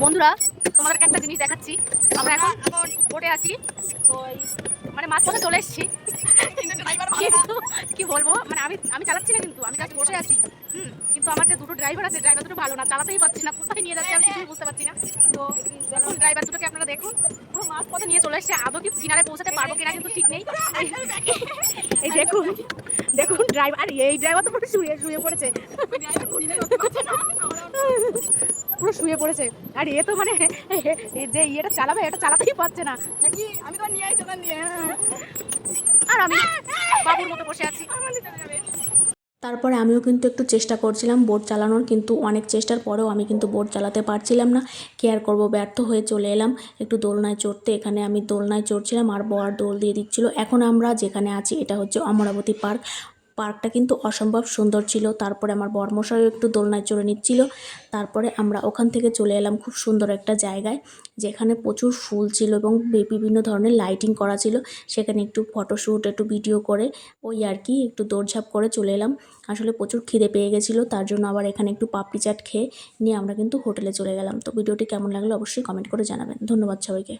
বন্ধুরা তোমাদেরকে একটা জিনিস দেখাচ্ছি। আমরা এখন বোটে আছি, তো মানে মাছ পথে চলে এসেছি, কিন্তু কি বলবো, মানে আমি আমি চালাচ্ছি না, কিন্তু আমি জাস্ট বসে আছি। কিন্তু আমার যে দুটো ড্রাইভার আছে, ড্রাইভার দুটো ভালো না, চালাতেই পারছি না, কোথায় নিয়ে যাচ্ছে আমি কিছুই বুঝতে পারছি না। তো দেখুন ড্রাইভার দুটোকে আপনারা দেখুন, পুরো মাছ পথে নিয়ে চলে এসেছে। আদৌ কি কিনারে পৌঁছাতে পারবো কিনা কিন্তু ঠিক নেই। এই দেখুন দেখুন ড্রাইভার, এই ড্রাইভার তো পুরো শুয়ে শুয়ে পড়েছে, পুরো শুয়ে পড়েছে। আর এ তো মানে যে ইয়েটা চালাবে, এটা চালাতেই পারছে না নাকি। আমি তো নিয়ে আইতে নিয়ে, আর আমি বাবুর মতো বসে আছি। তারপরে আমিও কিন্তু একটু চেষ্টা করছিলাম বোট চালানোর, কিন্তু অনেক চেষ্টার পরেও আমি কিন্তু বোট চালাতে পারছিলাম না। কি আর করবো, ব্যর্থ হয়ে চলে এলাম একটু দোলনায় চড়তে। এখানে আমি দোলনায় চড়ছিলাম আর বর দোল দিয়ে দিচ্ছিল। এখন আমরা যেখানে আছি এটা হচ্ছে অমরাবতী পার্ক। পার্কটা কিন্তু অসম্ভব সুন্দর ছিল। তারপরে আমার বরমশাইও একটু দোলনায় চড়ে নিচ্ছিল। তারপরে আমরা ওখান থেকে চলে এলাম খুব সুন্দর একটা জায়গায়, যেখানে প্রচুর ফুল ছিল এবং বিভিন্ন ধরনের লাইটিং করা ছিল। সেখানে একটু ফটোশ্যুট, একটু ভিডিও করে ওই আর কি একটু দৌড়ঝাঁপ করে চলে এলাম। আসলে প্রচুর খিদে পেয়ে গেছিলো, তার জন্য আবার এখানে একটু পাপড়ি চাট খেয়ে নিয়ে আমরা কিন্তু হোটেলে চলে গেলাম। তো ভিডিওটি কেমন লাগলো অবশ্যই কমেন্ট করে জানাবেন। ধন্যবাদ সবাইকে।